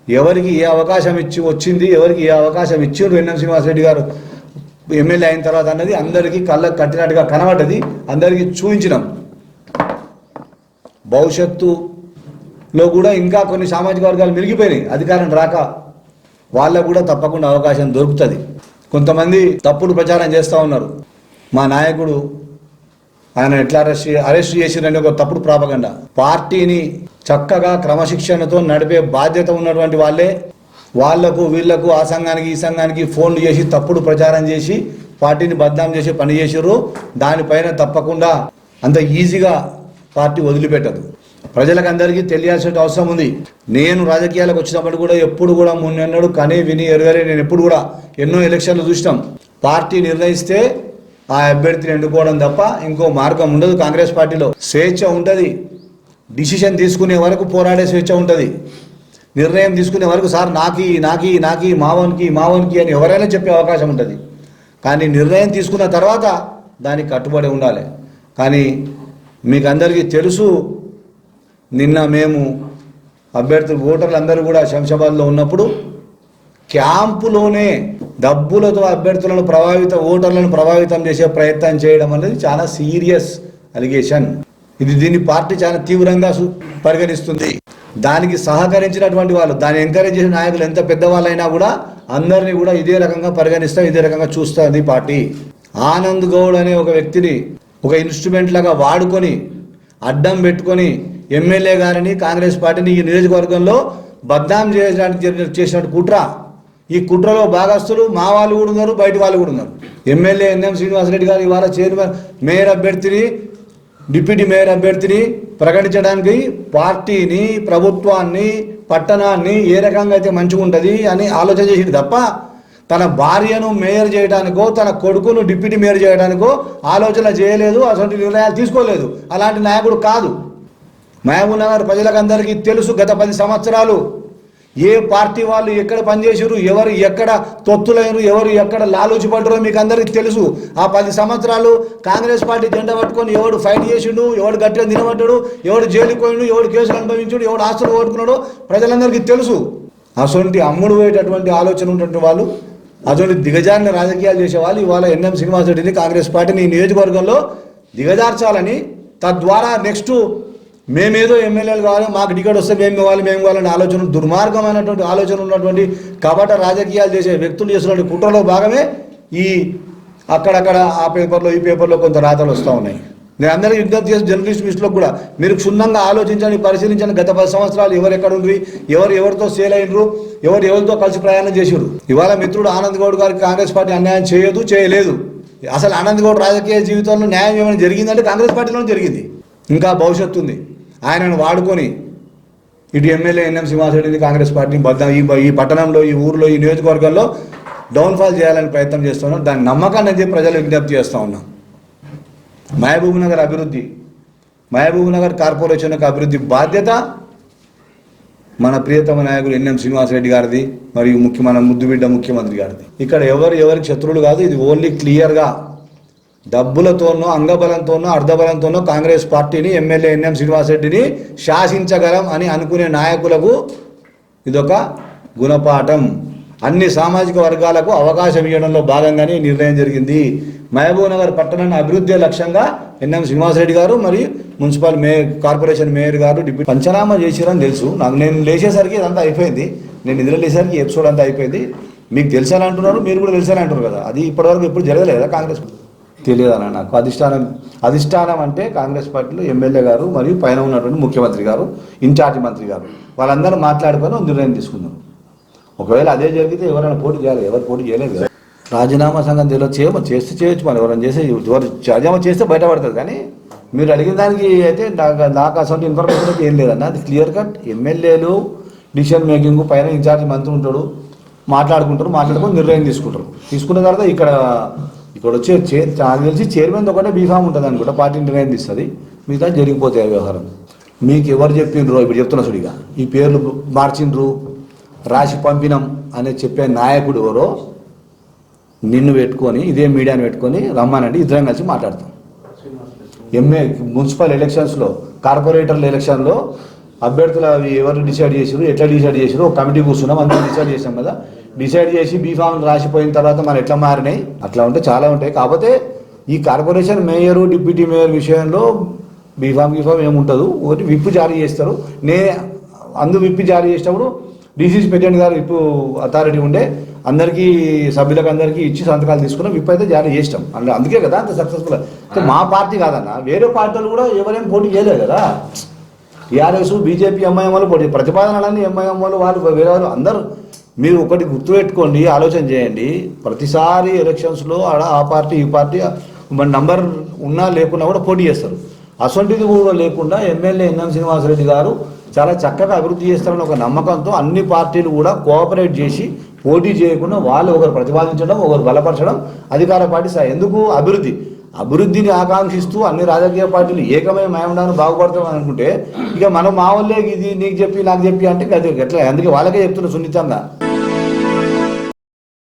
ఎవరికి ఏ అవకాశం ఇచ్చి వచ్చింది, ఎవరికి ఏ అవకాశం ఇచ్చిండ్రు ఎన్ఎం శ్రీనివాసరెడ్డి గారు ఎమ్మెల్యే అయిన తర్వాత అన్నది అందరికీ కళ్ళకు కట్టినట్టుగా కనబడ్డది, అందరికీ చూపించినాం. భవిష్యత్తులో కూడా ఇంకా కొన్ని సామాజిక వర్గాలు మిగిలిపోయినాయి, అధికారం రాక వాళ్ళకు కూడా తప్పకుండా అవకాశం దొరుకుతుంది. కొంతమంది తప్పుడు ప్రచారం చేస్తూ ఉన్నారు. మా నాయకుడు ఆయన ఎట్లా అరెస్ట్ చేసిరని ఒక తప్పుడు ప్రాపగండ. పార్టీని చక్కగా క్రమశిక్షణతో నడిపే బాధ్యత ఉన్నటువంటి వాళ్ళే వాళ్లకు వీళ్లకు ఆ సంఘానికి ఈ సంఘానికి ఫోన్లు చేసి తప్పుడు ప్రచారం చేసి పార్టీని బద్నాం చేసి పని చేసిర్రు. దానిపైన తప్పకుండా అంత ఈజీగా పార్టీ వదిలిపెట్టదు. ప్రజలకు అందరికీ తెలియాల్సిన అవసరం ఉంది. నేను రాజకీయాలకు వచ్చినప్పుడు కూడా ఎప్పుడు కూడా మున్నెన్నడు కనీ విని ఎరగలే. నేను ఎప్పుడు కూడా ఎన్నో ఎలక్షన్లు చూసినాం. పార్టీ నిర్ణయిస్తే ఆ అభ్యర్థిని ఎన్నుకోవడం తప్ప ఇంకో మార్గం ఉండదు. కాంగ్రెస్ పార్టీలో స్వేచ్ఛ ఉంటుంది, డిసిషన్ తీసుకునే వరకు పోరాడే స్వేచ్ఛ ఉంటుంది, నిర్ణయం తీసుకునే వరకు సార్ నాకి నాకి నాకి మావన్కి అని ఎవరైనా చెప్పే అవకాశం ఉంటుంది. కానీ నిర్ణయం తీసుకున్న తర్వాత దానికి కట్టుబడి ఉండాలి. కానీ మీకు అందరికీ తెలుసు, నిన్న మేము అభ్యర్థులు ఓటర్లు అందరూ కూడా శంషాబాద్లో ఉన్నప్పుడు క్యాంపులోనే డబ్బులతో అభ్యర్థులను ఓటర్లను ప్రభావితం చేసే ప్రయత్నం చేయడం అనేది చాలా సీరియస్ అలిగేషన్. దీన్ని పార్టీ చాలా తీవ్రంగా పరిగణిస్తుంది. దానికి సహకరించినటువంటి వాళ్ళు, దాన్ని ఎంకరేజ్ చేసిన నాయకులు ఎంత పెద్దవాళ్ళైనా కూడా అందరినీ కూడా ఇదే రకంగా పరిగణిస్తాం, ఇదే రకంగా చూస్తుంది పార్టీ. ఆనంద్ గౌడ్ అనే ఒక వ్యక్తిని ఒక ఇన్స్ట్రుమెంట్ లాగా వాడుకొని అడ్డం పెట్టుకొని ఎమ్మెల్యే గారిని కాంగ్రెస్ పార్టీని ఈ నియోజకవర్గంలో బద్నాం చేయడానికి చేసినట్టు కుట్ర. ఈ కుట్రలో భాగస్తులు మా వాళ్ళు కూడా ఉన్నారు, బయట వాళ్ళు కూడా ఉన్నారు. ఎమ్మెల్యే ఎన్ఎం శ్రీనివాసరెడ్డి గారు ఇవాళ చైర్మన్ మేయర్ అభ్యర్థిని, డిప్యూటీ మేయర్ అభ్యర్థిని ప్రకటించడానికి పార్టీని, ప్రభుత్వాన్ని, పట్టణాన్ని ఏ రకంగా అయితే మంచిగా ఉంటుంది అని ఆలోచన చేసింది తప్ప తన భార్యను మేయర్ చేయడానికో తన కొడుకును డిప్యూటీ మేయర్ చేయడానికో ఆలోచన చేయలేదు, అటువంటి నిర్ణయాలు తీసుకోలేదు. అలాంటి నాయకుడు కాదు. మహబూబ్ నగర్ ప్రజలకందరికీ తెలుసు, గత 10 సంవత్సరాలు ఏ పార్టీ వాళ్ళు ఎక్కడ పనిచేసారు, ఎవరు ఎక్కడ తొత్తులైనరు, ఎవరు ఎక్కడ లాలూచి పడ్డారో మీకు అందరికీ తెలుసు. ఆ 10 సంవత్సరాలు కాంగ్రెస్ పార్టీ జెండా పట్టుకొని ఎవడు ఫైట్ చేసిండు, ఎవడు గట్టిగా నిలబడ్డాడు, ఎవడు జైలుకి పోయిండు, ఎవడు కేసులు అనుభవించాడు, ఎవడు ఆస్తులు ఓడుకున్నాడో ప్రజలందరికీ తెలుసు. అటువంటి అమ్ముడు పోయేటటువంటి ఆలోచన ఉన్నటువంటి వాళ్ళు, అటువంటి దిగజారిన రాజకీయాలు చేసేవాళ్ళు ఇవాళ ఎన్ఎం శ్రీనివాసరెడ్డిని కాంగ్రెస్ పార్టీని ఈ నియోజకవర్గంలో దిగజార్చాలని, తద్వారా నెక్స్ట్ మేమేదో ఎమ్మెల్యేలు కావాలి, మాకు టికెట్ వస్తే మేము కావాలని ఆలోచన, దుర్మార్గమైనటువంటి ఆలోచన ఉన్నటువంటి కపట రాజకీయాలు చేసే వ్యక్తులు చేస్తున్నటువంటి కుట్రలో భాగమే ఈ అక్కడక్కడ ఆ పేపర్లో ఈ పేపర్లో కొంత రాతలు వస్తూ ఉన్నాయి. నేను అందరికీ విజ్ఞప్తి చేసి జర్నలిస్ట్ మిస్టులకు కూడా మీరు క్షుణ్ణంగా ఆలోచించండి, పరిశీలించండి. గత 10 సంవత్సరాలు ఎవరు ఎక్కడ ఉండ్రి, ఎవరితో సేల్ అయినరు, ఎవరితో కలిసి ప్రయాణం చేసారు. ఇవాళ మిత్రుడు ఆనంద్ గౌడ్ గారికి కాంగ్రెస్ పార్టీ అన్యాయం చేయలేదు. అసలు ఆనంద్ గౌడ్ రాజకీయ జీవితంలో న్యాయం ఏమైనా జరిగిందంటే కాంగ్రెస్ పార్టీలోనే జరిగింది. ఇంకా భవిష్యత్తు ఉంది. ఆయనను వాడుకొని ఇటు ఎమ్మెల్యే ఎన్ఎం శ్రీనివాసరెడ్డిని కాంగ్రెస్ పార్టీని ఈ పట్టణంలో, ఈ ఊరిలో, ఈ నియోజకవర్గంలో డౌన్ఫాల్ చేయాలని ప్రయత్నం చేస్తున్నాం. దాని నమ్మకాన్ని అయితే ప్రజలు విజ్ఞప్తి చేస్తూ ఉన్నాం. మహబూబ్ నగర్ అభివృద్ధి, మహబూబ్ నగర్ కార్పొరేషన్ యొక్క అభివృద్ధి బాధ్యత మన ప్రియతమ నాయకుడు ఎన్ఎం శ్రీనివాసరెడ్డి గారిది, మరియు మన ముద్దుబిడ్డ ముఖ్యమంత్రి గారిది. ఇక్కడ ఎవరికి శత్రువులు కాదు. ఇది ఓన్లీ క్లియర్గా డబ్బులతోనో, అంగబలంతోనో, అర్ధబలంతోనో కాంగ్రెస్ పార్టీని, ఎమ్మెల్యే ఎన్ఎం శ్రీనివాసరెడ్డిని శాసించగలం అని అనుకునే నాయకులకు ఇదొక గుణపాఠం. అన్ని సామాజిక వర్గాలకు అవకాశం ఇవ్వడంలో భాగంగానే నిర్ణయం జరిగింది. మహబూబ్ నగర్ పట్టణాన్ని అభివృద్ధి లక్ష్యంగా ఎన్ఎం శ్రీనివాసరెడ్డి గారు మరియు మున్సిపల్ కార్పొరేషన్ మేయర్ గారు డిప్యూటీ పంచనామా చేసిరని తెలుసు నాకు. నేను లేచేసరికి ఇదంతా అయిపోయింది, నేను నిద్ర లేచేసరికి ఎపిసోడ్ అంతా అయిపోయింది. మీకు తెలుసని అంటున్నారు, మీరు కూడా తెలుసని అంటున్నారు కదా. అది ఇప్పటివరకు ఎప్పుడు జరగలేదా కాంగ్రెస్? తెలియదన్నా నాకు. అధిష్టానం అంటే కాంగ్రెస్ పార్టీలో ఎమ్మెల్యే గారు మరియు పైన ఉన్నటువంటి ముఖ్యమంత్రి గారు, ఇన్ఛార్జి మంత్రి గారు, వాళ్ళందరూ మాట్లాడుకొని నిర్ణయం తీసుకున్నారు. ఒకవేళ అదే జరిగితే ఎవరైనా పోటీ చేయాలి, ఎవరు పోటీ చేయలేదు కదా. రాజీనామా సంఘం చేయొచ్చు, మనం ఎవరైనా రాజీనామా చేస్తే బయటపడుతుంది. కానీ మీరు అడిగిన దానికి అయితే నాకు అసలు ఇన్ఫర్మేషన్ అయితే ఏం లేదన్న. అది క్లియర్ కట్. ఎమ్మెల్యేలు డిసిషన్ మేకింగ్ పైన ఇన్ఛార్జి మంత్రి ఉంటాడు, మాట్లాడుకొని నిర్ణయం తీసుకున్న తర్వాత ఇక్కడ వచ్చే నాకు తెలిసి చైర్మన్ ఒకటే బీఫామ్ ఉంటుంది అనుకుంటా, పార్టీ నిర్ణయం తీస్తుంది, మిగతా జరిగిపోతాయి వ్యవహారం. మీకు ఎవరు చెప్పిండ్రో ఇప్పుడు చెప్తున్నా సుడిగా, ఈ పేర్లు మార్చిండ్రు, రాసి పంపినాం అని చెప్పే నాయకుడు ఎవరో నిన్ను పెట్టుకొని, ఇదే మీడియాని పెట్టుకొని రమ్మానండి, ఇద్దరం కలిసి మాట్లాడతాం. మున్సిపల్ ఎలక్షన్స్లో, కార్పొరేటర్ల ఎలక్షన్లో అభ్యర్థులు అవి ఎవరు డిసైడ్ చేసారు, ఎట్లా డిసైడ్ చేసారు, ఒక కమిటీ కూర్చున్నాం, అంతా డిసైడ్ చేసాం కదా. డిసైడ్ చేసి బీఫామ్ రాసిపోయిన తర్వాత మనం ఎట్లా మారినాయి అట్లా ఉంటే చాలా ఉంటాయి. కాకపోతే ఈ కార్పొరేషన్ మేయరు, డిప్యూటీ మేయర్ విషయంలో బీఫామ్ ఏముంటుందో ఒకటి విప్ జారీ చేస్తారు. విప్ జారీ చేసేటప్పుడు డీసీసీ ప్రెసిడెంట్ గారు విప్ అథారిటీ ఉండే అందరికీ సభ్యులకు అందరికీ ఇచ్చి సంతకాలు తీసుకున్నాం, విప్ అయితే జారీ చేస్తాం. అందుకే కదా అంత సక్సెస్ఫుల్. మా పార్టీ కాదన్న, వేరే పార్టీలు కూడా ఎవరేం పోటీ చేయలేదు కదా. టీఆర్ఎస్, బీజేపీ, ఎంఐఎం వాళ్ళు పోటీ, ప్రతిపాదనలన్నీ ఎంఐఎం వాళ్ళు వేరే వాళ్ళు అందరూ. మీరు ఒకటి గుర్తుపెట్టుకోండి, ఆలోచన చేయండి. ప్రతిసారి ఎలక్షన్స్లో ఆడ ఆ పార్టీ ఈ పార్టీ మన నంబర్ ఉన్నా లేకున్నా కూడా పోటీ చేస్తారు. అసొంటిది కూడా లేకుండా ఎమ్మెల్యే ఎన్ఎం శ్రీనివాసరెడ్డి గారు చాలా చక్కగా అభివృద్ధి చేస్తారని ఒక నమ్మకంతో అన్ని పార్టీలు కూడా కోఆపరేట్ చేసి పోటీ చేయకుండా వాళ్ళు ఒకరు ప్రతిపాదించడం, ఒకరు బలపరచడం అధికార పార్టీ ఎందుకు అభివృద్ధిని ఆకాంక్షిస్తూ అన్ని రాజకీయ పార్టీలు ఏకమై మేమడాను బాగుపడతాం అనుకుంటే ఇక మనం మా వాళ్ళే ఇది నీకు చెప్పి నాకు చెప్పి అంటే అది ఎట్లా, అందుకే వాళ్ళకే చెప్తున్నా సున్నితంగా.